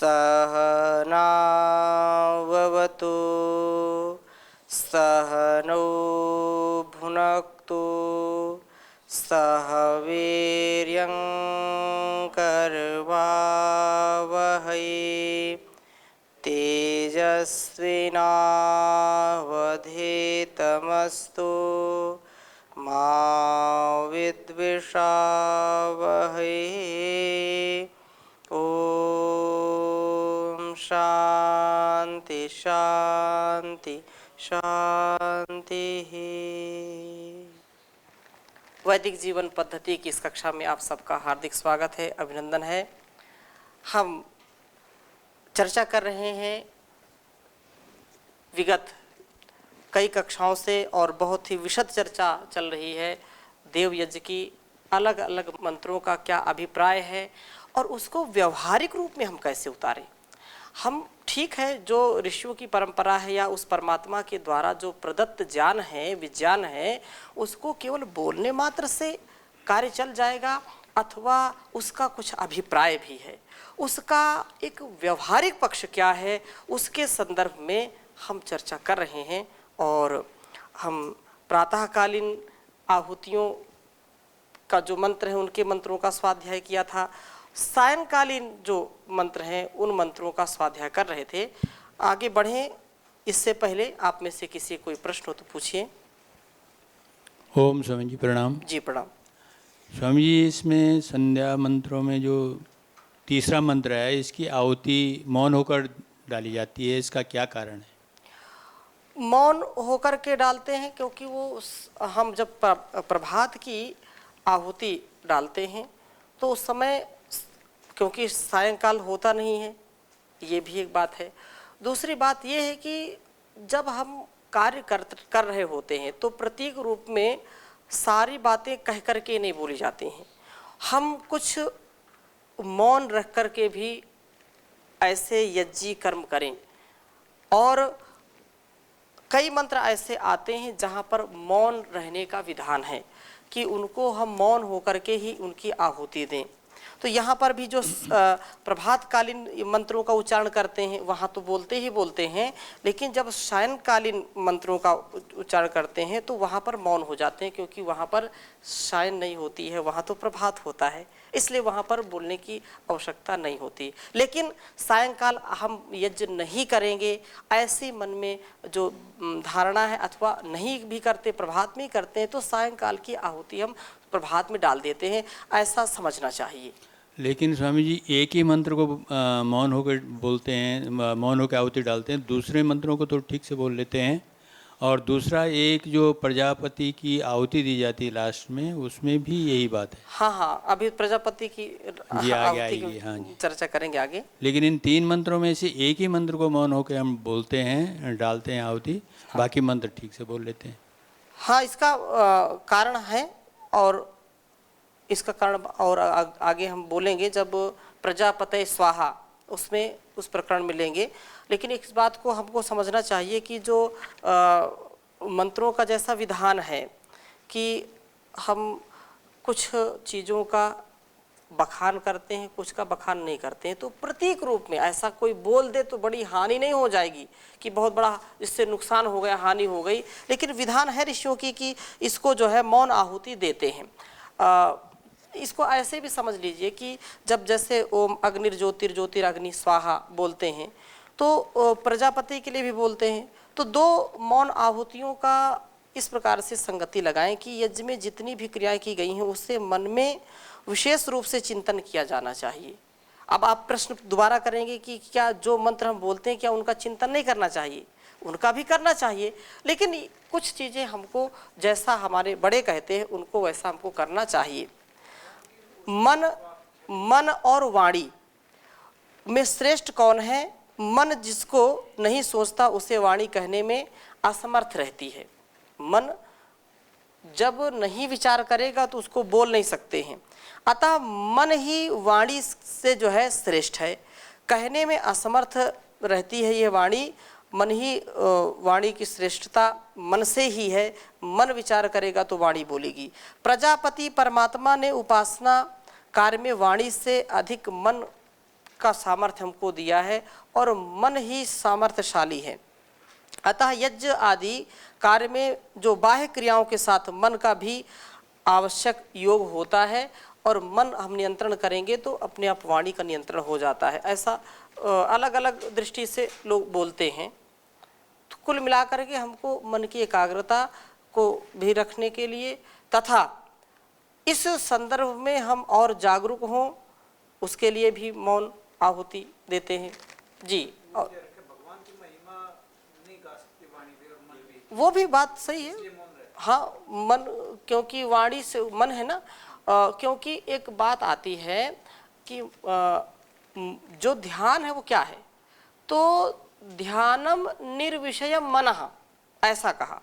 सहनाववतु सहनौ भुनक्तु सह वीर्यं करवावहै तेजस्विनावधीतमस्तु मा विद्विषावहै। ओम शांति शांति शांति। वैदिक जीवन पद्धति की इस कक्षा में आप सबका हार्दिक स्वागत है, अभिनंदन है। हम चर्चा कर रहे हैं विगत कई कक्षाओं से और बहुत ही विशद चर्चा चल रही है देव यज्ञ की। अलग अलग मंत्रों का क्या अभिप्राय है और उसको व्यवहारिक रूप में हम कैसे उतारें। हम ठीक है, जो ऋषियों की परंपरा है या उस परमात्मा के द्वारा जो प्रदत्त ज्ञान है, विज्ञान है, उसको केवल बोलने मात्र से कार्य चल जाएगा अथवा उसका कुछ अभिप्राय भी है, उसका एक व्यवहारिक पक्ष क्या है, उसके संदर्भ में हम चर्चा कर रहे हैं। और हम प्रातःकालीन आहुतियों का जो मंत्र है उनके मंत्रों का स्वाध्याय किया था, सायंकालीन जो मंत्र हैं उन मंत्रों का स्वाध्याय कर रहे थे। आगे बढ़ें इससे पहले आप में से किसी कोई प्रश्न हो तो पूछिए। ओम स्वामी जी प्रणाम। जी प्रणाम। स्वामी जी, इसमें संध्या मंत्रों में जो तीसरा मंत्र है, इसकी आहुति मौन होकर डाली जाती है, इसका क्या कारण है? मौन होकर के डालते हैं क्योंकि वो हम जब प्रभात की आहुति डालते हैं तो उस समय, क्योंकि सायंकाल होता नहीं है, ये भी एक बात है। दूसरी बात ये है कि जब हम कार्य कर रहे होते हैं तो प्रतीक रूप में सारी बातें कह करके नहीं बोली जाती हैं। हम कुछ मौन रख करके भी ऐसे यज्ञी कर्म करें। और कई मंत्र ऐसे आते हैं जहाँ पर मौन रहने का विधान है कि उनको हम मौन होकर के ही उनकी आहुति दें। तो यहाँ पर भी जो प्रभातकालीन मंत्रों का उच्चारण करते हैं वहाँ तो बोलते ही बोलते हैं, लेकिन जब सायंकालीन मंत्रों का उच्चारण करते हैं तो वहाँ पर मौन हो जाते हैं, क्योंकि वहाँ पर सायं नहीं होती है, वहाँ तो प्रभात होता है, इसलिए वहाँ पर बोलने की आवश्यकता नहीं होती। लेकिन सायंकाल हम यज्ञ नहीं करेंगे ऐसी मन में जो धारणा है, अथवा नहीं भी करते, प्रभात में ही करते हैं, तो सायंकाल की आहुति हम प्रभात में डाल देते हैं, ऐसा समझना चाहिए। लेकिन स्वामी जी, एक ही मंत्र को मौन होकर बोलते हैं, मौन होकर आहुति डालते हैं, दूसरे मंत्रों को तो ठीक से बोल लेते हैं। और दूसरा एक जो प्रजापति की आहुति दी जाती है लास्ट में, उसमें भी यही बात है। हाँ, अभी प्रजापति की जी आगे आएगी। हाँ जी, चर्चा करेंगे आगे। लेकिन इन तीन मंत्रों में से एक ही मंत्र को मौन होकर हम बोलते हैं, डालते हैं आहुति। हाँ। बाकी मंत्र ठीक से बोल लेते हैं। हाँ, इसका कारण है और इसका कारण और आगे हम बोलेंगे जब प्रजापते स्वाहा उसमें उस प्रकरण में लेंगे। लेकिन इस बात को हमको समझना चाहिए कि जो मंत्रों का जैसा विधान है कि हम कुछ चीज़ों का बखान करते हैं, कुछ का बखान नहीं करते हैं, तो प्रतीक रूप में ऐसा कोई बोल दे तो बड़ी हानि नहीं हो जाएगी कि बहुत बड़ा इससे नुकसान हो गया, हानि हो गई। लेकिन विधान है ऋषियों की कि इसको जो है मौन आहुति देते हैं। इसको ऐसे भी समझ लीजिए कि जब जैसे ओम अग्निर्ज्योतिर्ज्योतिरग्नि स्वाहा बोलते हैं तो प्रजापति के लिए भी बोलते हैं, तो दो मौन आहुतियों का इस प्रकार से संगति लगाएं कि यज्ञ में जितनी भी क्रियाएं की गई हैं उससे मन में विशेष रूप से चिंतन किया जाना चाहिए। अब आप प्रश्न दोबारा करेंगे कि क्या जो मंत्र हम बोलते हैं क्या उनका चिंतन नहीं करना चाहिए? उनका भी करना चाहिए, लेकिन कुछ चीज़ें हमको जैसा हमारे बड़े कहते हैं उनको वैसा हमको करना चाहिए। मन और वाणी में श्रेष्ठ कौन है? मन जिसको नहीं सोचता उसे वाणी कहने में असमर्थ रहती है। मन जब नहीं विचार करेगा तो उसको बोल नहीं सकते हैं। अतः मन ही वाणी से जो है श्रेष्ठ है, कहने में असमर्थ रहती है ये वाणी। मन ही वाणी की श्रेष्ठता मन से ही है, मन विचार करेगा तो वाणी बोलेगी। प्रजापति परमात्मा ने उपासना कार्य में वाणी से अधिक मन का सामर्थ्य हमको दिया है और मन ही सामर्थ्यशाली है। अतः यज्ञ आदि कार्य में जो बाह्य क्रियाओं के साथ मन का भी आवश्यक योग होता है और मन हम नियंत्रण करेंगे तो अपने आप वाणी का नियंत्रण हो जाता है। ऐसा अलग अलग दृष्टि से लोग बोलते हैं। तो कुल मिलाकर के हमको मन की एकाग्रता को भी रखने के लिए तथा इस संदर्भ में हम और जागरूक हों उसके लिए भी मौन आहुति देते हैं। जी, और वो भी बात सही है। हाँ, मन, क्योंकि वाणी से मन है ना, क्योंकि एक बात आती है कि जो ध्यान है वो क्या है, तो ध्यानम निर्विषयम मनः, ऐसा कहा।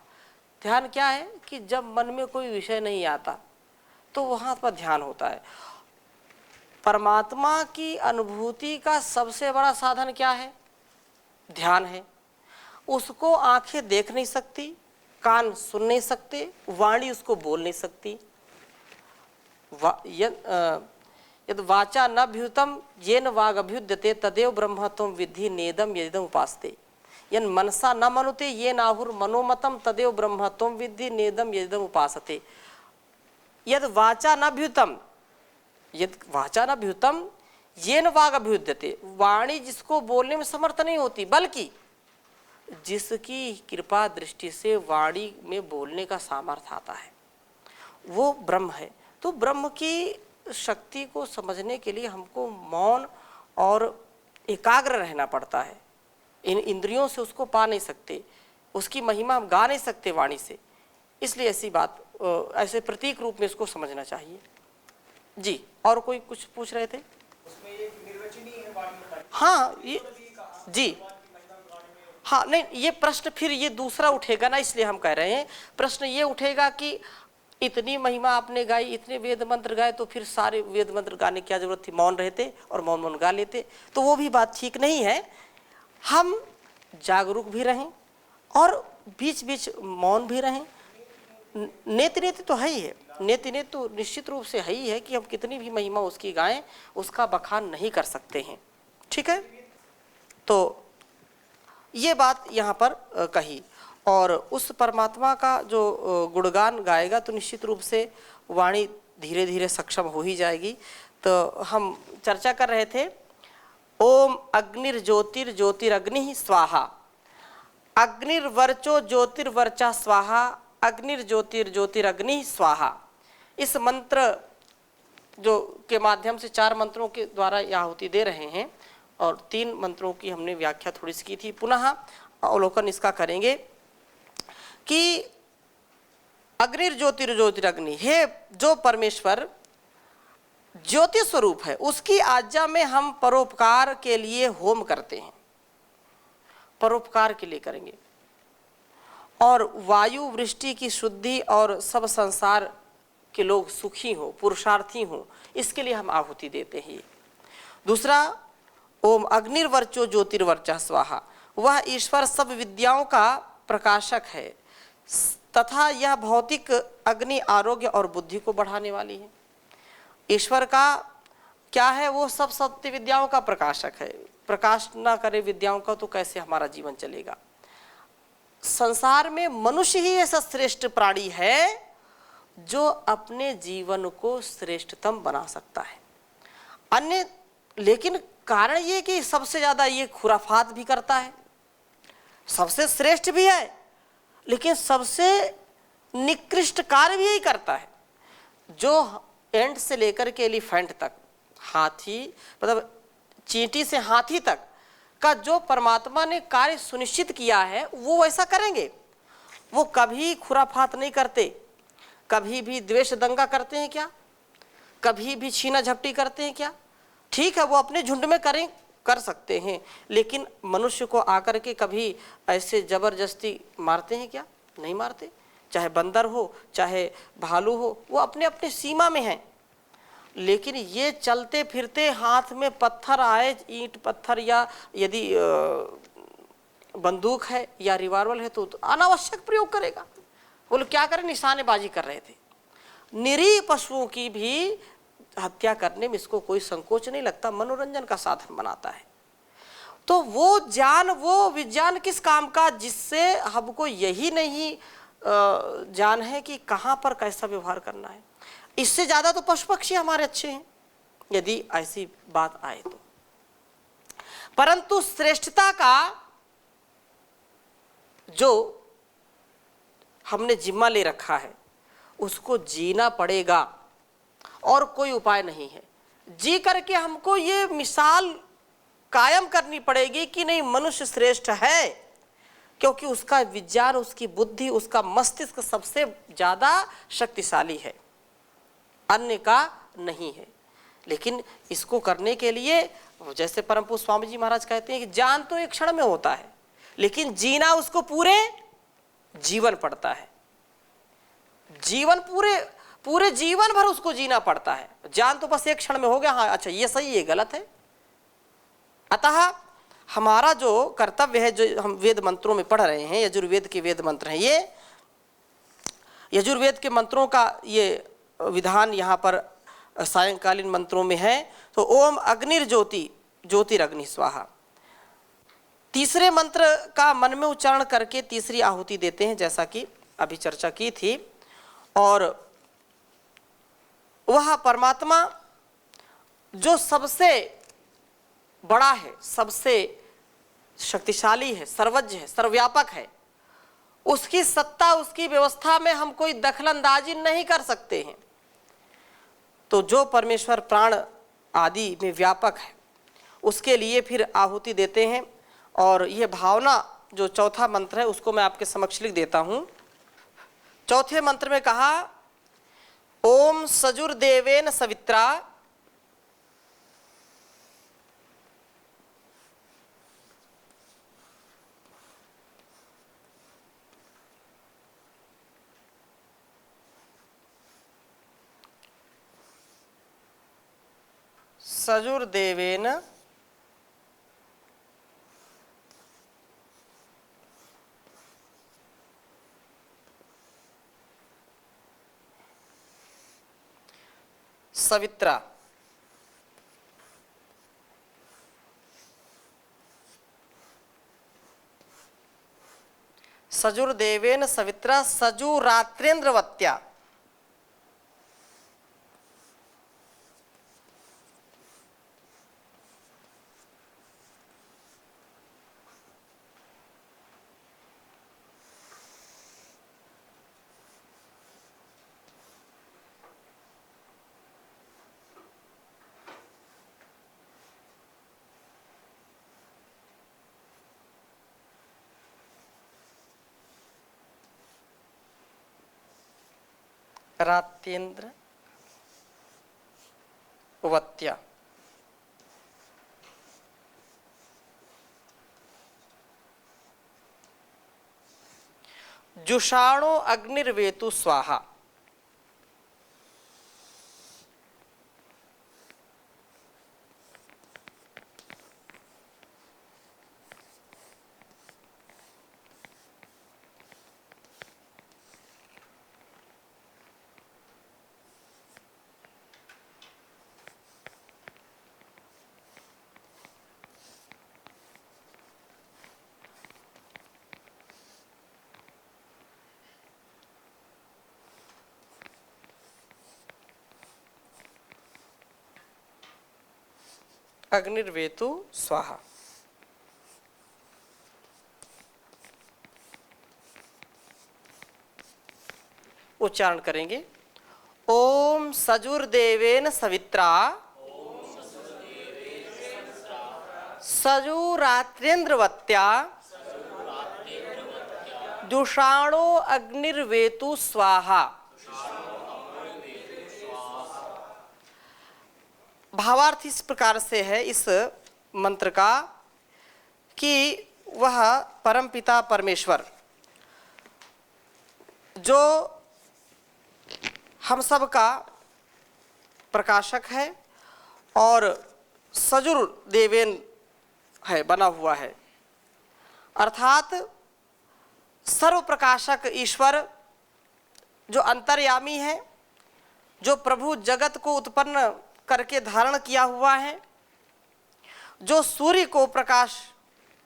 ध्यान क्या है कि जब मन में कोई विषय नहीं आता तो वहाँ पर ध्यान होता है। परमात्मा की अनुभूति का सबसे बड़ा साधन क्या है? ध्यान है। उसको आंखें देख नहीं सकती, कान सुन नहीं सकते, वाणी उसको बोल नहीं सकती। यद वाचा न अभ्युतम येन वाग अभ्युद्यते तदेव ब्रह्म त्वं विद्धि नेदम यदिदम उपास्ते। यन मनसा न मनुते ये नाहुर मनोमतम तदेव ब्रह्म त्वं विद्धि नेदम यदिदम उपासते। यद वाचा न अभ्युतम, यद वाचा न अभ्युतम येन वाग अभ्युद्यते। वाणी जिसको बोलने में समर्थ नहीं होती, बल्कि जिसकी कृपा दृष्टि से वाणी में बोलने का सामर्थ्य आता है, वो ब्रह्म है। तो ब्रह्म की शक्ति को समझने के लिए हमको मौन और एकाग्र रहना पड़ता है। इन इंद्रियों से उसको पा नहीं सकते, उसकी महिमा हम गा नहीं सकते वाणी से। इसलिए ऐसी बात, ऐसे प्रतीक रूप में इसको समझना चाहिए। जी, और कोई कुछ पूछ रहे थे? उसमें ये निर्वचनीय है वाणी। हाँ, ये जी, हाँ, नहीं, ये प्रश्न फिर ये दूसरा उठेगा ना, इसलिए हम कह रहे हैं। प्रश्न ये उठेगा कि इतनी महिमा आपने गाई, इतने वेद मंत्र गाए, तो फिर सारे वेद मंत्र गाने की क्या जरूरत थी? मौन रहते और मौन मौन गा लेते। तो वो भी बात ठीक नहीं है। हम जागरूक भी रहें और बीच बीच मौन भी रहें। नेति नेति तो है ही है, नेति नेति तो निश्चित रूप से है ही है कि हम कितनी भी महिमा उसकी गाएं, उसका बखान नहीं कर सकते हैं। ठीक है, तो ये बात यहाँ पर कही। और उस परमात्मा का जो गुणगान गाएगा तो निश्चित रूप से वाणी धीरे धीरे सक्षम हो ही जाएगी। तो हम चर्चा कर रहे थे, ओम अग्निर्ज्योतिर ज्योतिरग्नि स्वाहा, अग्निर्वर्चो ज्योतिर्वर्चा स्वाहा, अग्निर्ज्योतिर ज्योतिरग्नि स्वाहा। इस मंत्र जो के माध्यम से 4 मंत्रों के द्वारा आहुति दे रहे हैं और 3 मंत्रों की हमने व्याख्या थोड़ी सी की थी। पुनः अवलोकन इसका करेंगे कि अग्निर्ज्योतिर ज्योतिरग्नि, हे जो परमेश्वर ज्योति स्वरूप है, उसकी आज्ञा में हम परोपकार के लिए होम करते हैं। परोपकार के लिए करेंगे और वायु वृष्टि की शुद्धि और सब संसार के लोग सुखी हो, पुरुषार्थी हो, इसके लिए हम आहुति देते हैं। दूसरा, ओम अग्निर्वर्चो ज्योतिर्वर्चा स्वाहा, वह ईश्वर सब विद्याओं का प्रकाशक है तथा यह भौतिक अग्नि आरोग्य और बुद्धि को बढ़ाने वाली है। ईश्वर का क्या है? वो सब सत्य विद्याओं का प्रकाशक है। प्रकाश ना करे विद्याओं का तो कैसे हमारा जीवन चलेगा? संसार में मनुष्य ही ऐसा श्रेष्ठ प्राणी है जो अपने जीवन को श्रेष्ठतम बना सकता है। अन्य, लेकिन कारण ये कि सबसे ज्यादा ये खुराफात भी करता है, सबसे श्रेष्ठ भी है, लेकिन सबसे निकृष्ट कार्य भी यही करता है। जो एंट से लेकर के एलिफेंट तक, हाथी मतलब चींटी से हाथी तक का जो परमात्मा ने कार्य सुनिश्चित किया है वो वैसा करेंगे। वो कभी खुराफात नहीं करते, कभी भी द्वेष दंगा करते हैं क्या? कभी भी छीना झपटी करते हैं क्या? ठीक है, वो अपने झुंड में कर सकते हैं, लेकिन मनुष्य को आकर के कभी ऐसे जबरदस्ती मारते हैं क्या? नहीं मारते। चाहे बंदर हो, चाहे भालू हो, वो अपने अपने सीमा में हैं। लेकिन ये चलते फिरते हाथ में पत्थर आए, ईंट पत्थर, या यदि बंदूक है या रिवॉल्वर है तो अनावश्यक प्रयोग करेगा। वो लोग क्या करें? निशानेबाजी कर रहे थे। निरीह पशुओं की भी हत्या करने में इसको कोई संकोच नहीं लगता, मनोरंजन का साधन बनाता है। तो वो ज्ञान, वो विज्ञान किस काम का, जिससे हमको यही नहीं ज्ञान है कि कहाँ पर कैसा व्यवहार करना है। इससे ज़्यादा तो पशु पक्षी हमारे अच्छे हैं, यदि ऐसी बात आए तो। परंतु श्रेष्ठता का जो हमने जिम्मा ले रखा है उसको जीना पड़ेगा और कोई उपाय नहीं है। जी करके हमको ये मिसाल कायम करनी पड़ेगी कि नहीं, मनुष्य श्रेष्ठ है, क्योंकि उसका विज्ञान, उसकी बुद्धि, उसका मस्तिष्क सबसे ज़्यादा शक्तिशाली है, अन्य का नहीं है। लेकिन इसको करने के लिए जैसे परम पूज्य स्वामी जी महाराज कहते हैं कि ज्ञान तो एक क्षण में होता है, लेकिन जीना उसको पूरे जीवन पड़ता है। जीवन पूरे जीवन भर उसको जीना पड़ता है। ज्ञान तो बस एक क्षण में हो गया, हाँ अच्छा ये सही ये गलत है। अतः हमारा जो कर्तव्य है, जो हम वेद मंत्रों में पढ़ रहे हैं, यजुर्वेद के वेद मंत्र हैं, ये यजुर्वेद के मंत्रों का ये विधान यहाँ पर सायंकालीन मंत्रों में है। तो ओम अग्निर्ज्योति ज्योतिरग्नि स्वाहा, तीसरे मंत्र का मन में उच्चारण करके तीसरी आहुति देते हैं, जैसा कि अभी चर्चा की थी। और वह परमात्मा जो सबसे बड़ा है, सबसे शक्तिशाली है, सर्वज्ञ है, सर्वव्यापक है, उसकी सत्ता, उसकी व्यवस्था में हम कोई दखलंदाजी नहीं कर सकते हैं। तो जो परमेश्वर प्राण आदि में व्यापक है उसके लिए फिर आहुति देते हैं। और यह भावना जो चौथा मंत्र है उसको मैं आपके समक्ष लिख देता हूँ। चौथे मंत्र में कहा ओम सजुर्देवेन सवित्रा सजुर्देवेन सवित्रा, सजुर्देवेन सवित्रा सजुरात्रेन्द्रवत्या, रात्येन्द्र वत्या, जुषाणो अग्निर्वेतु स्वाहा। अग्निर्वेतु स्वाहा। उच्चारण करेंगे ओम सजुर्देवेन सवित्रा सजुरात्रेन्द्रवत्या जुषाणो अग्निर्वेतु स्वाहा। भावार्थ इस प्रकार से है इस मंत्र का कि वह परमपिता परमेश्वर जो हम सब का प्रकाशक है और सजुर देवेन है, बना हुआ है, अर्थात सर्व प्रकाशक ईश्वर जो अंतर्यामी है, जो प्रभु जगत को उत्पन्न करके धारण किया हुआ है, जो सूर्य को प्रकाश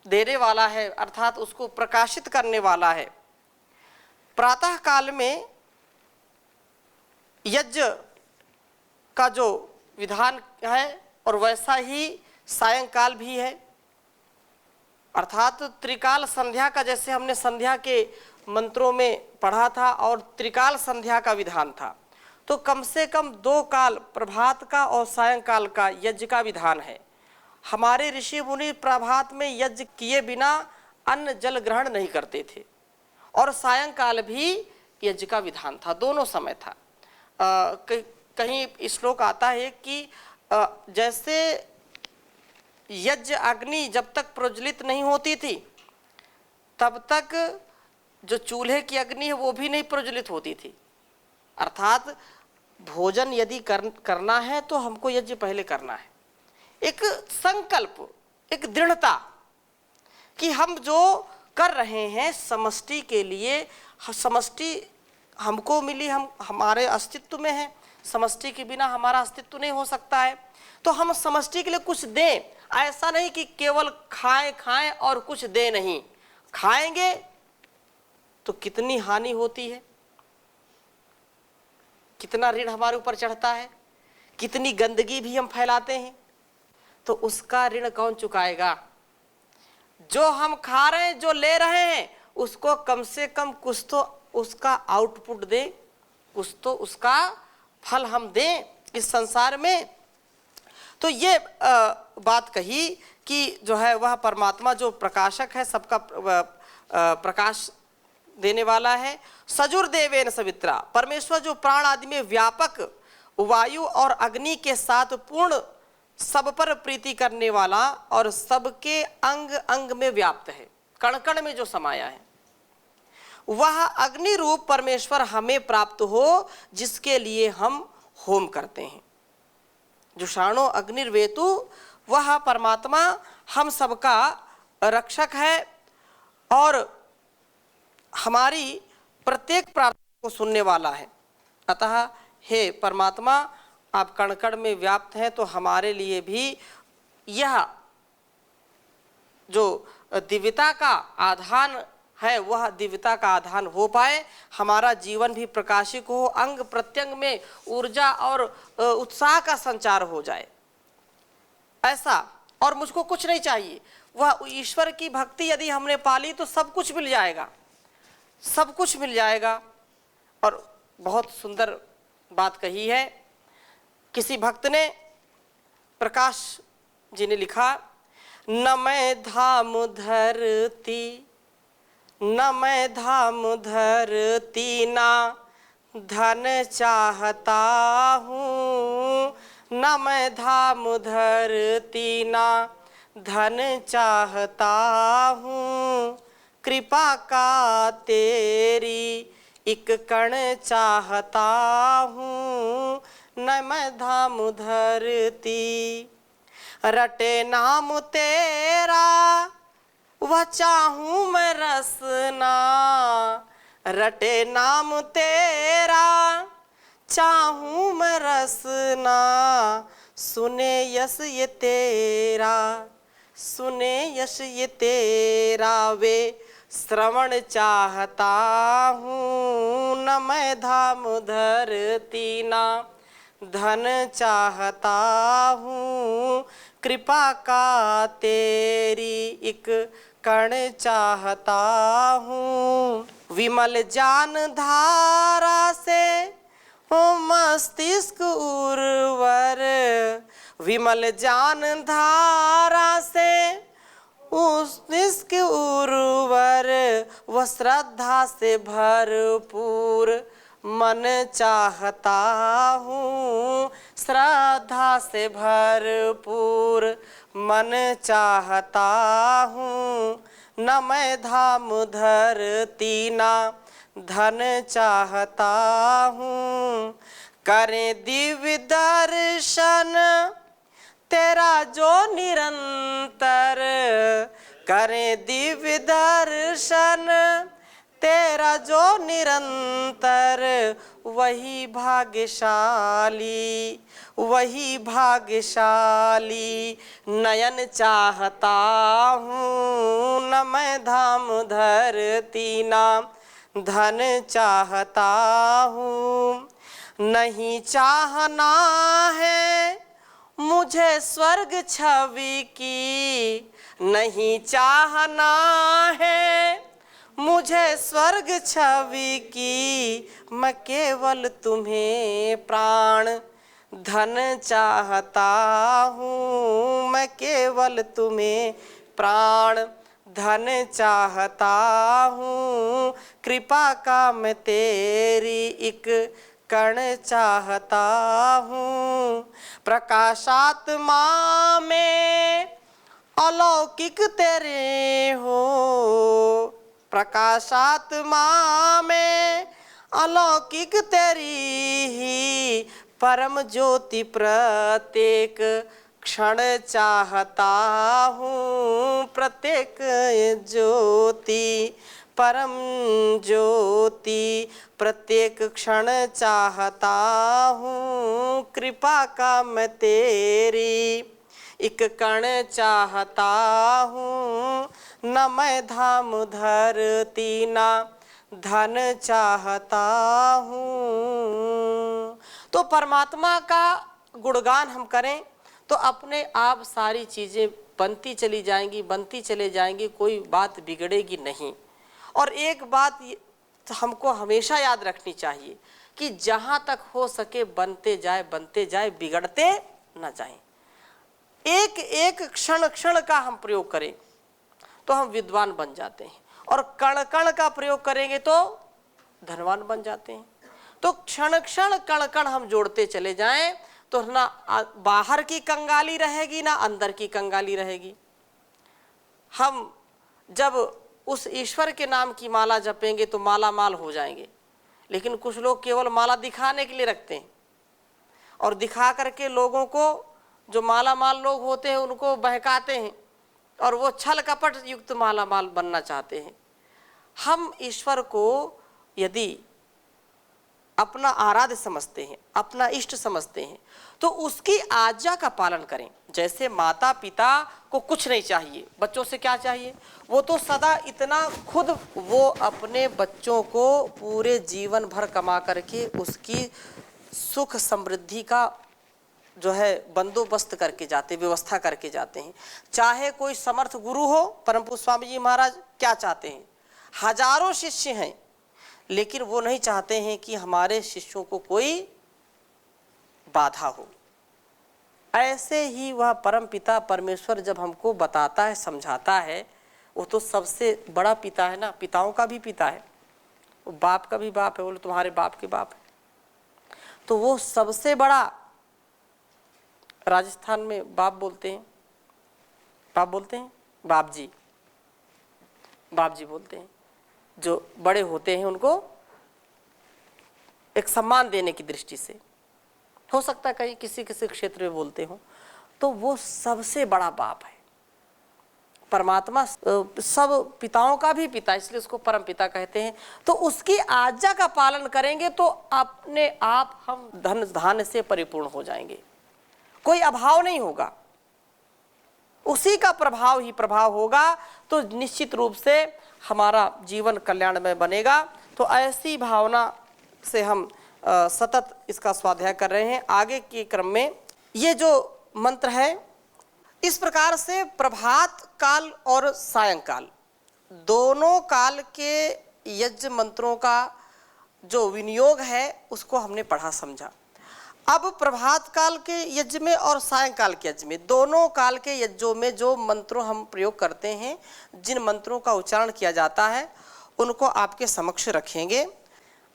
देने वाला है, अर्थात उसको प्रकाशित करने वाला है। प्रातः काल में यज्ञ का जो विधान है और वैसा ही सायंकाल भी है, अर्थात त्रिकाल संध्या का, जैसे हमने संध्या के मंत्रों में पढ़ा था और त्रिकाल संध्या का विधान था, तो कम से कम 2 काल प्रभात का और सायंकाल का यज्ञ का विधान है। हमारे ऋषि मुनि प्रभात में यज्ञ किए बिना अन्न जल ग्रहण नहीं करते थे और सायंकाल भी यज्ञ का विधान था, दोनों समय था। कहीं श्लोक आता है कि जैसे यज्ञ अग्नि जब तक प्रज्वलित नहीं होती थी तब तक जो चूल्हे की अग्नि है वो भी नहीं प्रज्वलित होती थी, अर्थात भोजन यदि करना है तो हमको यज्ञ पहले करना है। एक संकल्प, एक दृढ़ता कि हम जो कर रहे हैं समष्टि के लिए, समष्टि हमको मिली, हम हमारे अस्तित्व में है, समष्टि के बिना हमारा अस्तित्व नहीं हो सकता है, तो हम समष्टि के लिए कुछ दें। ऐसा नहीं कि केवल खाएं और कुछ दे नहीं। खाएंगे तो कितनी हानि होती है, कितना ऋण हमारे ऊपर चढ़ता है, कितनी गंदगी भी हम फैलाते हैं, तो उसका ऋण कौन चुकाएगा? जो हम खा रहे हैं, जो ले रहे हैं, उसको कम से कम कुछ तो उसका आउटपुट दें, कुछ तो उसका फल हम दें इस संसार में। तो ये बात कही कि जो है वह परमात्मा जो प्रकाशक है, सबका प्रकाश देने वाला है। सजुर्देवेन सवित्रा, परमेश्वर जो प्राण आदि में व्यापक, वायु और अग्नि के साथ पूर्ण, सब पर प्रीति करने वाला और सबके अंग अंग में व्याप्त है, कण कण में जो समाया है, वह अग्नि रूप परमेश्वर हमें प्राप्त हो, जिसके लिए हम होम करते हैं। जुषाणो अग्निर्वेतु, वह परमात्मा हम सबका रक्षक है और हमारी प्रत्येक प्रार्थना को सुनने वाला है। अतः हे परमात्मा, आप कण कण में व्याप्त हैं, तो हमारे लिए भी यह जो दिव्यता का आधान है वह दिव्यता का आधान हो पाए, हमारा जीवन भी प्रकाशिक हो, अंग प्रत्यंग में ऊर्जा और उत्साह का संचार हो जाए, ऐसा। और मुझको कुछ नहीं चाहिए, वह ईश्वर की भक्ति यदि हमने पाली तो सब कुछ मिल जाएगा, सब कुछ मिल जाएगा। और बहुत सुंदर बात कही है, किसी भक्त ने, प्रकाश जी ने लिखा, न मैं धाम धरती, न मैं धाम धरती ना धन चाहता हूँ, न मैं धाम धरती ना धन चाहता हूँ, कृपा का तेरी एक कण चाहता हूँ, न मैं धाम धरती। रटे नाम तेरा वह चाहूँ मैं रसना, रटे नाम तेरा चाहूँ मैं रसना, सुने यश ये तेरा, सुने यश ये तेरा वे श्रवण चाहता हूँ, न मैं धाम धरती ना धन चाहता हूँ, कृपा का तेरी एक कण चाहता हूँ। विमल जान धारा से हो मस्तिष्क उर्वर, विमल जान धारा से मस्तिष्क उर्वर, वह श्रद्धा से भरपूर मन चाहता हूँ, श्रद्धा से भरपूर मन चाहता हूँ, न मैं धाम धरती ना धन चाहता हूँ, करें दिव्य दर्शन तेरा जो निरंतर, करें दिव्य दर्शन तेरा जो निरंतर, अंतर वही भाग्यशाली, वही भाग्यशाली। नयन चाहता हूँ न मैं धाम धरती नाम, धन चाहता हूँ। नहीं चाहना है मुझे स्वर्ग छवि की, नहीं चाहना है मुझे स्वर्ग छवि की। मैं केवल तुम्हें प्राण धन चाहता हूँ, मैं केवल तुम्हें प्राण धन चाहता हूँ। कृपा का मैं तेरी एक कण चाहता हूँ। प्रकाशात्मा में अलौकिक तेरे हो, प्रकाशात्मा में अलौकिक तेरी ही परम ज्योति प्रत्येक क्षण चाहता हूँ। प्रत्येक ज्योति परम ज्योति प्रत्येक क्षण चाहता हूँ। कृपा का मैं तेरी एक कण चाहता हूँ। न मैं धाम धरती ना धन चाहता हूँ। तो परमात्मा का गुणगान हम करें तो अपने आप सारी चीज़ें बनती चली जाएंगी, बनती चले जाएंगी, कोई बात बिगड़ेगी नहीं। और एक बात हमको हमेशा याद रखनी चाहिए कि जहाँ तक हो सके बनते जाए, बिगड़ते न जाएं। एक एक क्षण क्षण का हम प्रयोग करें तो हम विद्वान बन जाते हैं, और कण कण का प्रयोग करेंगे तो धनवान बन जाते हैं। तो क्षण क्षण कण कण हम जोड़ते चले जाएं तो ना बाहर की कंगाली रहेगी ना अंदर की कंगाली रहेगी। हम जब उस ईश्वर के नाम की माला जपेंगे तो माला माल हो जाएंगे। लेकिन कुछ लोग केवल माला दिखाने के लिए रखते हैं, और दिखा करके लोगों को, जो माला माल लोग होते हैं, उनको बहकाते हैं, और वो छल कपट युक्त माला माल बनना चाहते हैं। हम ईश्वर को यदि अपना आराध्य समझते हैं, अपना इष्ट समझते हैं, तो उसकी आज्ञा का पालन करें। जैसे माता पिता को कुछ नहीं चाहिए, बच्चों से क्या चाहिए? वो तो सदा इतना खुद वो अपने बच्चों को पूरे जीवन भर कमा करके उसकी सुख समृद्धि का जो है बंदोबस्त करके जाते, व्यवस्था करके जाते हैं। चाहे कोई समर्थ गुरु हो, परम पूज्य स्वामी जी महाराज क्या चाहते हैं? हजारों शिष्य हैं, लेकिन वो नहीं चाहते हैं कि हमारे शिष्यों को कोई बाधा हो। ऐसे ही वह परम पिता परमेश्वर जब हमको बताता है, समझाता है, वो तो सबसे बड़ा पिता है ना, पिताओं का भी पिता है, वो बाप का भी बाप है, बोले तुम्हारे बाप के बाप है। तो वो सबसे बड़ा, राजस्थान में बाप बोलते हैं, बाप बोलते हैं, बाप जी, बाप जी बोलते हैं। जो बड़े होते हैं उनको एक सम्मान देने की दृष्टि से, हो सकता है कहीं किसी किसी क्षेत्र में बोलते हो, तो वो सबसे बड़ा बाप है। परमात्मा सब पिताओं का भी पिता, इसलिए उसको परम पिता कहते हैं। तो उसकी आज्ञा का पालन करेंगे तो अपने आप हम धन धान्य से परिपूर्ण हो जाएंगे, कोई अभाव नहीं होगा, उसी का प्रभाव ही प्रभाव होगा। तो निश्चित रूप से हमारा जीवन कल्याणमय बनेगा। तो ऐसी भावना से हम सतत इसका स्वाध्याय कर रहे हैं। आगे के क्रम में ये जो मंत्र है, इस प्रकार से प्रभात काल और सायंकाल दोनों काल के यज्ञ मंत्रों का जो विनियोग है उसको हमने पढ़ा समझा। अब प्रभात काल के यज्ञ में और सायंकाल के यज्ञ में, दोनों काल के यज्ञों में जो मंत्रों हम प्रयोग करते हैं, जिन मंत्रों का उच्चारण किया जाता है, उनको आपके समक्ष रखेंगे।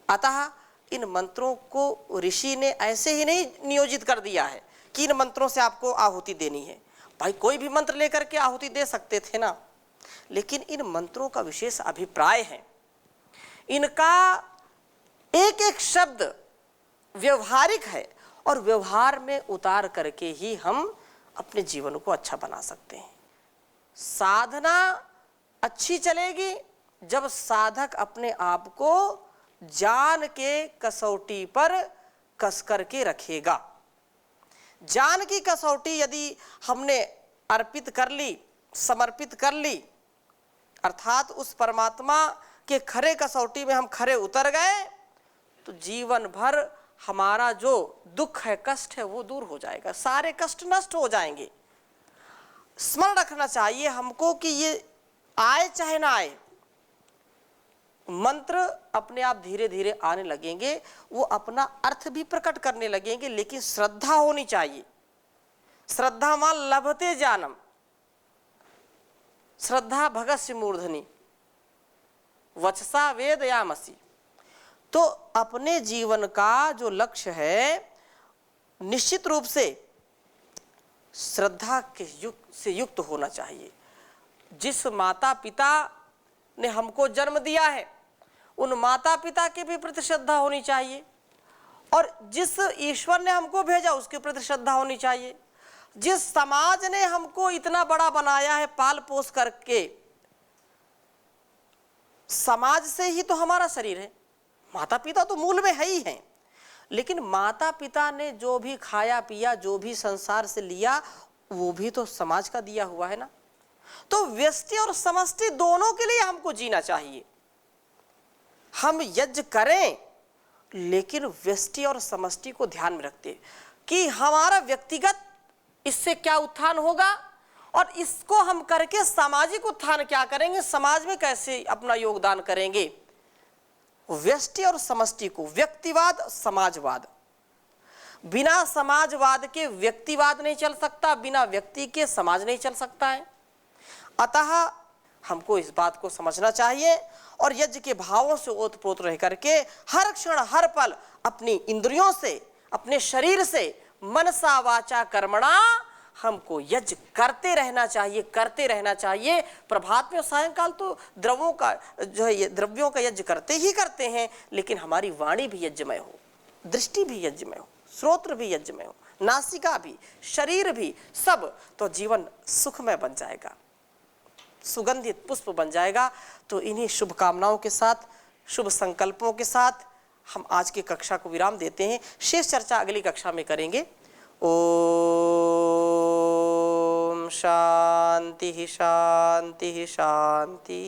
अतः इन मंत्रों को ऋषि ने ऐसे ही नहीं नियोजित कर दिया है कि इन मंत्रों से आपको आहुति देनी है। भाई कोई भी मंत्र लेकर के आहुति दे सकते थे ना, लेकिन इन मंत्रों का विशेष अभिप्राय है। इनका एक एक शब्द व्यवहारिक है, और व्यवहार में उतार करके ही हम अपने जीवन को अच्छा बना सकते हैं। साधना अच्छी चलेगी जब साधक अपने आप को जान के कसौटी पर कस करके रखेगा। जान की कसौटी यदि हमने अर्पित कर ली, समर्पित कर ली, अर्थात उस परमात्मा के खरे कसौटी में हम खरे उतर गए, तो जीवन भर हमारा जो दुख है, कष्ट है, वो दूर हो जाएगा, सारे कष्ट नष्ट हो जाएंगे। स्मरण रखना चाहिए हमको कि ये आए चाहे ना आए, मंत्र अपने आप धीरे धीरे आने लगेंगे, वो अपना अर्थ भी प्रकट करने लगेंगे, लेकिन श्रद्धा होनी चाहिए। श्रद्धा मान लभते जानम, श्रद्धा भगस्य मूर्धनि, वचसा वेदयामसि। तो अपने जीवन का जो लक्ष्य है निश्चित रूप से श्रद्धा के से युक्त होना चाहिए। जिस माता पिता ने हमको जन्म दिया है, उन माता पिता के भी प्रति श्रद्धा होनी चाहिए, और जिस ईश्वर ने हमको भेजा उसके प्रति श्रद्धा होनी चाहिए। जिस समाज ने हमको इतना बड़ा बनाया है पाल पोस करके, समाज से ही तो हमारा शरीर है, माता पिता तो मूल में है ही हैं, लेकिन माता पिता ने जो भी खाया पिया, जो भी संसार से लिया, वो भी तो समाज का दिया हुआ है ना। तो व्यष्टि और समष्टि दोनों के लिए हमको जीना चाहिए। हम यज्ञ करें, लेकिन व्यष्टि और समष्टि को ध्यान में रखते कि हमारा व्यक्तिगत इससे क्या उत्थान होगा, और इसको हम करके सामाजिक उत्थान क्या करेंगे, समाज में कैसे अपना योगदान करेंगे। व्यष्टि और समष्टि को, व्यक्तिवाद समाजवाद, बिना समाजवाद के व्यक्तिवाद नहीं चल सकता, बिना व्यक्ति के समाज नहीं चल सकता है। अतः हमको इस बात को समझना चाहिए और यज्ञ के भावों से ओतप्रोत रह करके हर क्षण हर पल अपनी इंद्रियों से, अपने शरीर से, मनसा वाचा कर्मणा हमको यज्ञ करते रहना चाहिए, करते रहना चाहिए। प्रभात में सायंकाल तो द्रव्यों का जो है, द्रव्यों का यज्ञ करते ही करते हैं, लेकिन हमारी वाणी भी यज्ञमय हो, दृष्टि भी यज्ञमय हो, श्रोत्र भी यज्ञमय हो, नासिका भी, शरीर भी, सब, तो जीवन सुखमय बन जाएगा, सुगंधित पुष्प बन जाएगा। तो इन्हीं शुभकामनाओं के साथ, शुभ संकल्पों के साथ हम आज की कक्षा को विराम देते हैं। शेष चर्चा अगली कक्षा में करेंगे। ओम शांति शांति शांति।